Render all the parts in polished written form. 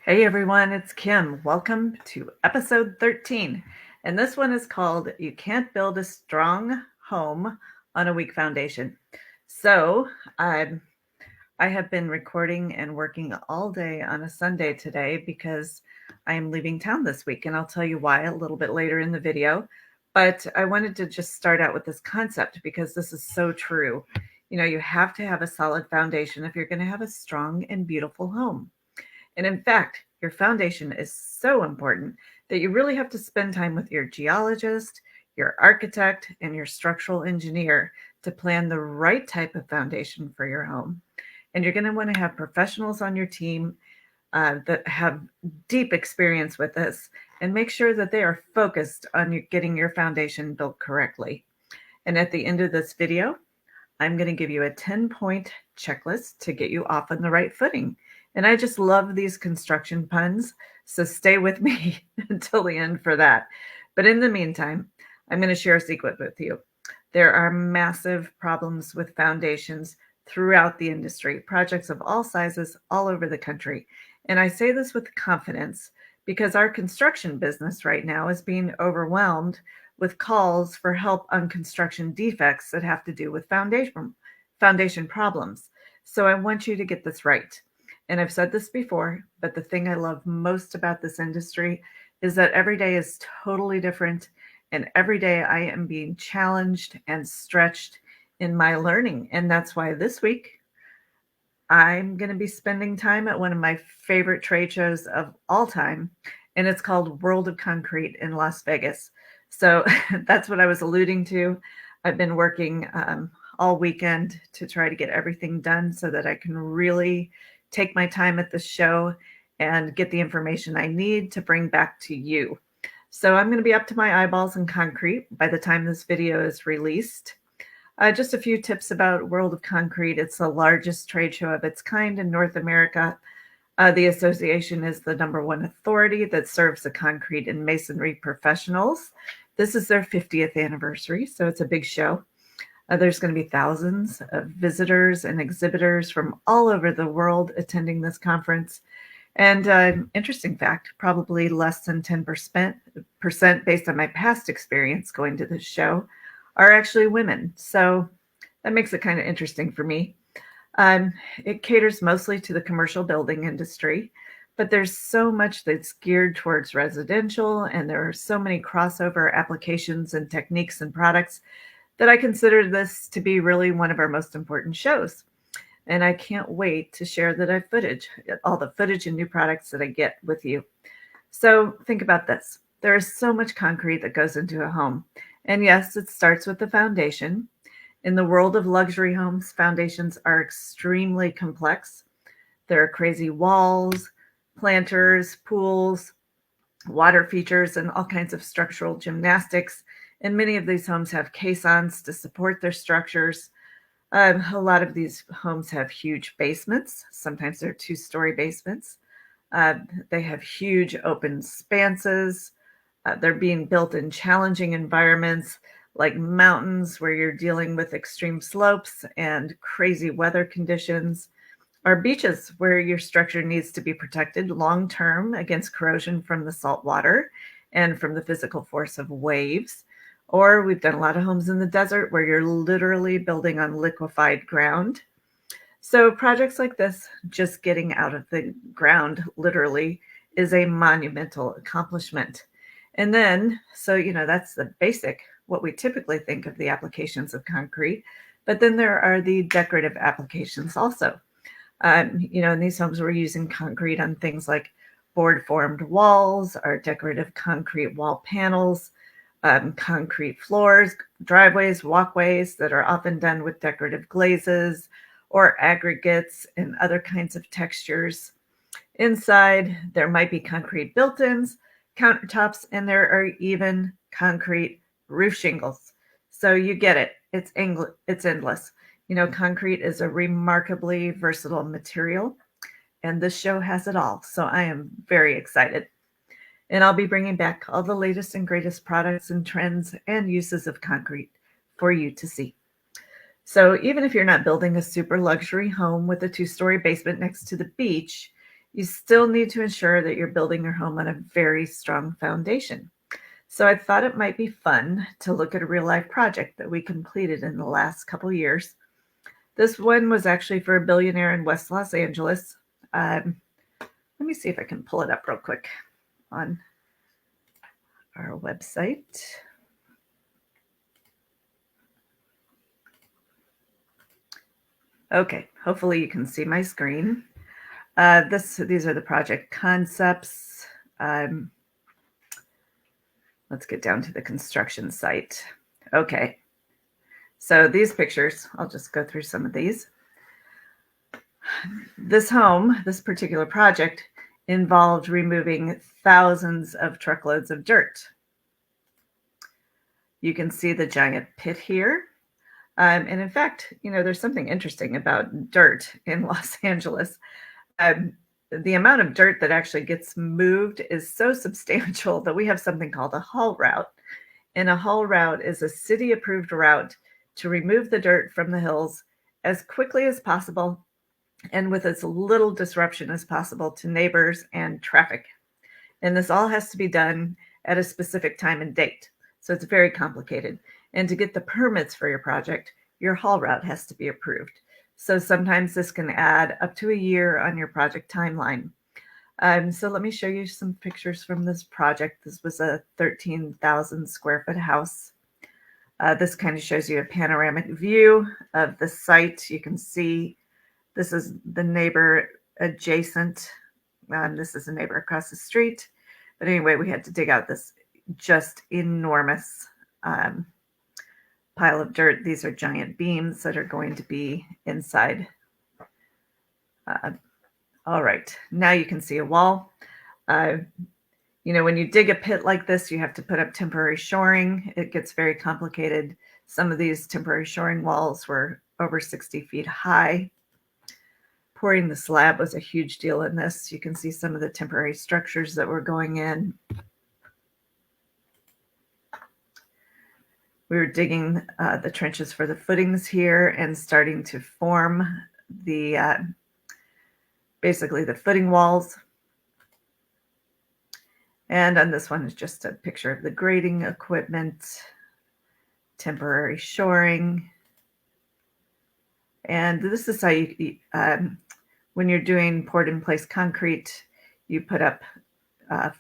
Hey everyone, it's Kim. Welcome to episode 13. And this one is called You Can't Build a Strong Home on a Weak Foundation. So, I have been recording and working all day on a Sunday today because I am leaving town this week. And I'll tell you why a little bit later in the video. But I wanted to just start out with this concept because this is so true. You have to have a solid foundation if you're going to have a strong and beautiful home. And in fact, your foundation is so important that you really have to spend time with your geologist, your architect, and your structural engineer to plan the right type of foundation for your home. And you're going to want to have professionals on your team that have deep experience with this and make sure that they are focused on getting your foundation built correctly. And at the end of this video, I'm going to give you a 10-point checklist to get you off on the right footing. And I just love these construction puns, so stay with me until the end for that. But in the meantime, I'm going to share a secret with you. There are massive problems with foundations throughout the industry, projects of all sizes all over the country. And I say this with confidence because our construction business right now is being overwhelmed with calls for help on construction defects that have to do with foundation problems. So I want you to get this right. And I've said this before, but the thing I love most about this industry is that every day is totally different. And every day I am being challenged and stretched in my learning. And that's why this week I'm going to be spending time at one of my favorite trade shows of all time. And it's called World of Concrete in Las Vegas. So that's what I was alluding to. I've been working all weekend to try to get everything done so that I can really take my time at the show and get the information I need to bring back to you. So I'm going to be up to my eyeballs in concrete by the time this video is released. Just a few tips about World of Concrete. It's the largest trade show of its kind in North America. The association is the #1 authority that serves the concrete and masonry professionals. This is their 50th anniversary, so it's a big show. There's going to be thousands of visitors and exhibitors from all over the world attending this conference. And interesting fact, probably less than 10% based on my past experience going to this show are actually women. So that makes it kind of interesting for me. It caters mostly to the commercial building industry, but there's so much that's geared towards residential, and there are so many crossover applications and techniques and products that I consider this to be really one of our most important shows. And I can't wait to share all the footage and new products that I get with you. So think about this. There is so much concrete that goes into a home. And yes, it starts with the foundation. In the world of luxury homes, foundations are extremely complex. There are crazy walls, planters, pools, water features, and all kinds of structural gymnastics. And many of these homes have caissons to support their structures. A lot of these homes have huge basements. Sometimes they're 2-story basements. They have huge open spanses. They're being built in challenging environments like mountains where you're dealing with extreme slopes and crazy weather conditions, or beaches where your structure needs to be protected long term against corrosion from the salt water and from the physical force of waves. Or we've done a lot of homes in the desert where you're literally building on liquefied ground. So projects like this, just getting out of the ground literally, is a monumental accomplishment. And then, that's the basic, what we typically think of the applications of concrete. But then there are the decorative applications also. In these homes, we're using concrete on things like board-formed walls, or decorative concrete wall panels, concrete floors, driveways, walkways that are often done with decorative glazes or aggregates and other kinds of textures. Inside, there might be concrete built-ins, countertops, and there are even concrete roof shingles. So you get it. It's endless. Concrete is a remarkably versatile material, and this show has it all. So I am very excited. And I'll be bringing back all the latest and greatest products and trends and uses of concrete for you to see. So even if you're not building a super luxury home with a 2-story basement next to the beach, you still need to ensure that you're building your home on a very strong foundation. So I thought it might be fun to look at a real life project that we completed in the last couple years. This one was actually for a billionaire in West Los Angeles. Let me see if I can pull it up real quick on our website. Okay, hopefully you can see my screen. These are the project concepts. Let's get down to the construction site. Okay, so these pictures, I'll just go through some of these. This home, this particular project, involved removing thousands of truckloads of dirt. You can see the giant pit here. And in fact, there's something interesting about dirt in Los Angeles. The amount of dirt that actually gets moved is so substantial that we have something called a haul route. And a haul route is a city-approved route to remove the dirt from the hills as quickly as possible and with as little disruption as possible to neighbors and traffic. And this all has to be done at a specific time and date. So it's very complicated. And to get the permits for your project, your haul route has to be approved. So sometimes this can add up to a year on your project timeline. So let me show you some pictures from this project. This was a 13,000 square foot house. This kind of shows you a panoramic view of the site. You can see this is the neighbor adjacent. This is a neighbor across the street. But anyway, we had to dig out this just enormous pile of dirt. These are giant beams that are going to be inside. All right, now you can see a wall. When you dig a pit like this, you have to put up temporary shoring. It gets very complicated. Some of these temporary shoring walls were over 60 feet high. Pouring the slab was a huge deal in this. You can see some of the temporary structures that were going in. We were digging the trenches for the footings here and starting to form the basically the footing walls. And on this one is just a picture of the grading equipment, temporary shoring. And this is how you, when you're doing poured in place concrete, you put up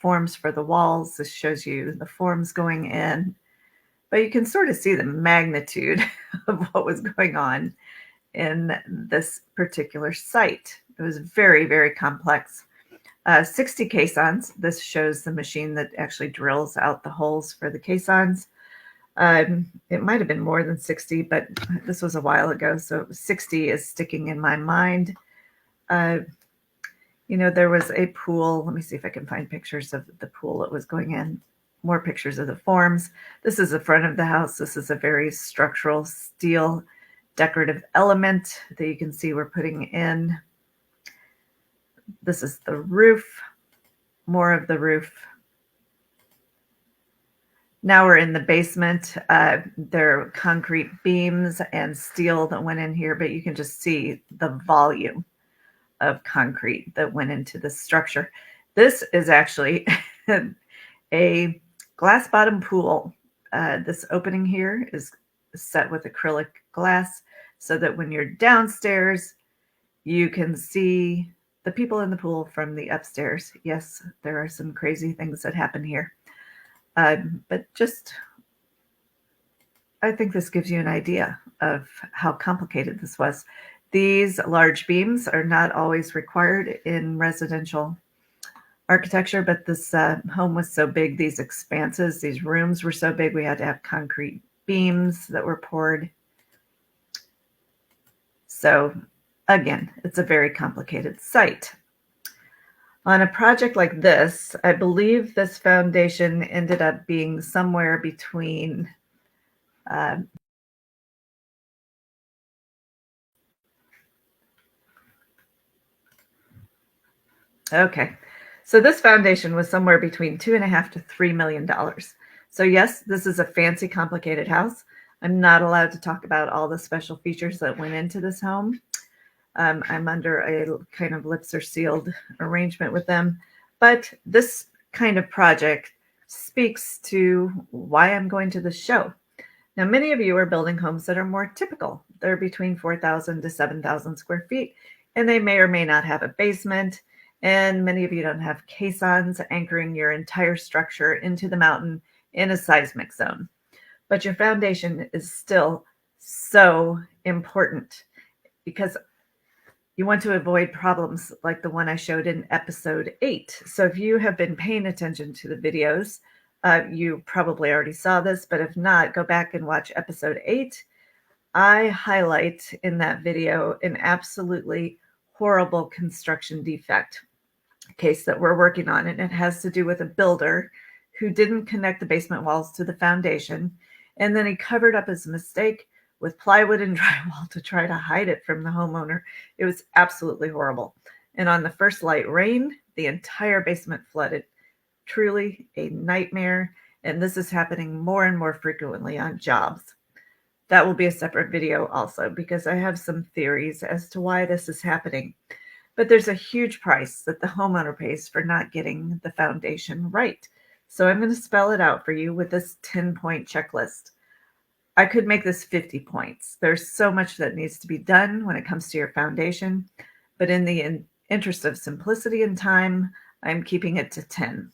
forms for the walls. This shows you the forms going in. But you can sort of see the magnitude of what was going on in this particular site. It was very, very complex. 60 caissons. This shows the machine that actually drills out the holes for the caissons. It might have been more than 60, but this was a while ago, so 60 is sticking in my mind. There was a pool. Let me see if I can find pictures of the pool that was going in. More pictures of the forms. This is the front of the house. This is a very structural steel decorative element that you can see we're putting in. This is the roof, more of the roof. Now we're in the basement. There are concrete beams and steel that went in here, but you can just see the volume of concrete that went into the structure. This is actually a glass bottom pool. This opening here is set with acrylic glass so that when you're downstairs, you can see the people in the pool from the upstairs. Yes, there are some crazy things that happen here. But I think this gives you an idea of how complicated this was. These large beams are not always required in residential architecture, but this home was so big, these expanses, these rooms were so big, we had to have concrete beams that were poured. So again, it's a very complicated site. On a project like this, I believe this foundation ended up being somewhere between okay. So this foundation was somewhere between $2.5 to $3 million. So yes, this is a fancy, complicated house. I'm not allowed to talk about all the special features that went into this home. I'm under a kind of lips are sealed arrangement with them. But this kind of project speaks to why I'm going to the show. Now, many of you are building homes that are more typical. They're between 4,000 to 7,000 square feet, and they may or may not have a basement. And many of you don't have caissons anchoring your entire structure into the mountain in a seismic zone. But your foundation is still so important because you want to avoid problems like the one I showed in episode 8. So if you have been paying attention to the videos, you probably already saw this, but if not, go back and watch episode 8. I highlight in that video an absolutely horrible construction defect case that we're working on, and it has to do with a builder who didn't connect the basement walls to the foundation, and then he covered up his mistake with plywood and drywall to try to hide it from the homeowner. It was absolutely horrible. And on the first light rain, the entire basement flooded. Truly a nightmare. And this is happening more and more frequently on jobs. That will be a separate video also, because I have some theories as to why this is happening. But there's a huge price that the homeowner pays for not getting the foundation right. So I'm going to spell it out for you with this 10-point checklist. I could make this 50 points. There's so much that needs to be done when it comes to your foundation, but in the interest of simplicity and time, I'm keeping it to 10.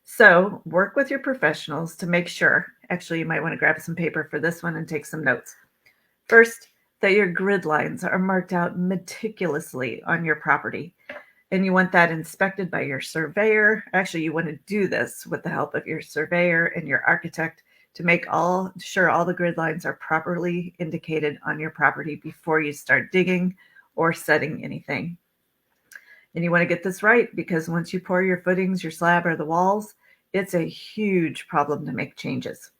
So work with your professionals to make sure, actually you might want to grab some paper for this one and take some notes. First, that your grid lines are marked out meticulously on your property. And you want that inspected by your surveyor. Actually, you want to do this with the help of your surveyor and your architect to make sure all the grid lines are properly indicated on your property before you start digging or setting anything. And you want to get this right because once you pour your footings, your slab, or the walls, it's a huge problem to make changes.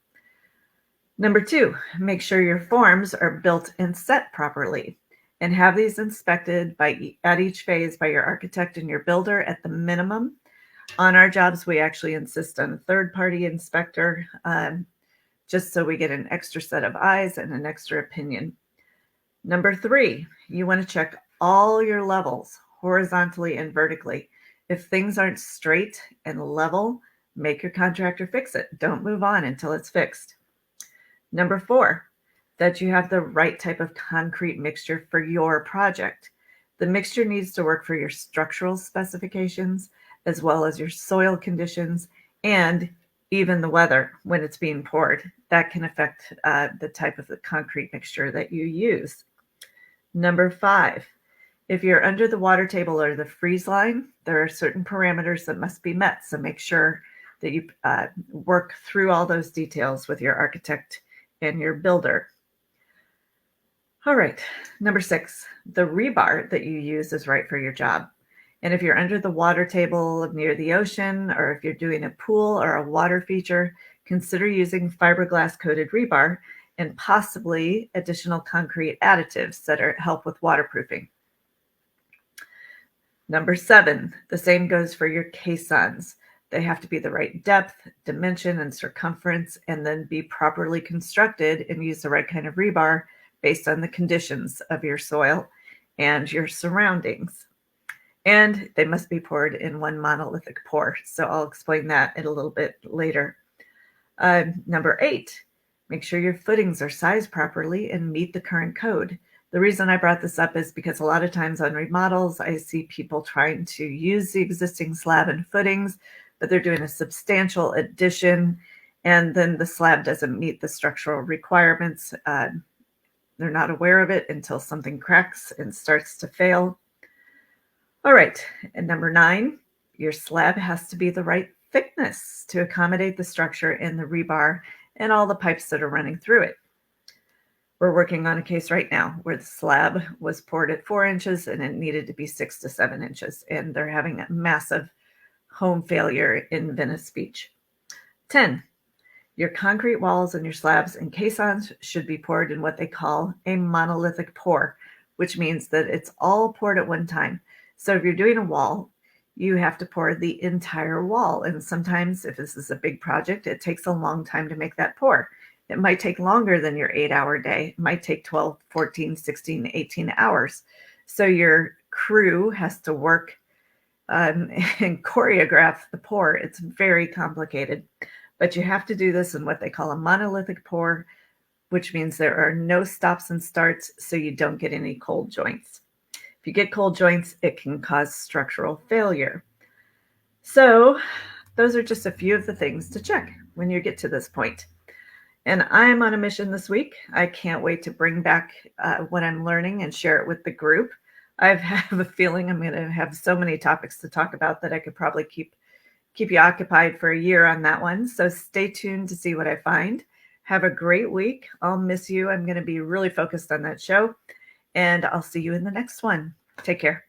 Number 2, make sure your forms are built and set properly, and have these inspected at each phase by your architect and your builder at the minimum. On our jobs, we actually insist on a third-party inspector, just so we get an extra set of eyes and an extra opinion. Number 3, you want to check all your levels, horizontally and vertically. If things aren't straight and level, make your contractor fix it. Don't move on until it's fixed. Number 4, that you have the right type of concrete mixture for your project. The mixture needs to work for your structural specifications, as well as your soil conditions, and even the weather when it's being poured. That can affect the type of the concrete mixture that you use. Number 5, if you're under the water table or the freeze line, there are certain parameters that must be met. So make sure that you work through all those details with your architect and your builder. All right, number 6, the rebar that you use is right for your job. And if you're under the water table near the ocean, or if you're doing a pool or a water feature, consider using fiberglass coated rebar and possibly additional concrete additives that help with waterproofing. Number 7, the same goes for your caissons. They have to be the right depth, dimension, and circumference, and then be properly constructed and use the right kind of rebar based on the conditions of your soil and your surroundings. And they must be poured in one monolithic pour. So I'll explain that in a little bit later. Number 8, make sure your footings are sized properly and meet the current code. The reason I brought this up is because a lot of times on remodels, I see people trying to use the existing slab and footings, but they're doing a substantial addition, and then the slab doesn't meet the structural requirements. They're not aware of it until something cracks and starts to fail. All right, and number 9, your slab has to be the right thickness to accommodate the structure and the rebar and all the pipes that are running through it. We're working on a case right now where the slab was poured at 4 inches and it needed to be 6 to 7 inches, and they're having a massive home failure in Venice Beach. 10, your concrete walls and your slabs and caissons should be poured in what they call a monolithic pour, which means that it's all poured at one time. So if you're doing a wall, you have to pour the entire wall. And sometimes if this is a big project, it takes a long time to make that pour. It might take longer than your 8-hour day. It might take 12, 14, 16, 18 hours. So your crew has to work and choreograph the pour. It's very complicated, but you have to do this in what they call a monolithic pour, which means there are no stops and starts, so you don't get any cold joints. If you get cold joints, it can cause structural failure. So those are just a few of the things to check when you get to this point. And I'm on a mission this week. I can't wait to bring back what I'm learning and share it with the group. I have a feeling I'm going to have so many topics to talk about that I could probably keep you occupied for a year on that one. So stay tuned to see what I find. Have a great week. I'll miss you. I'm going to be really focused on that show. And I'll see you in the next one. Take care.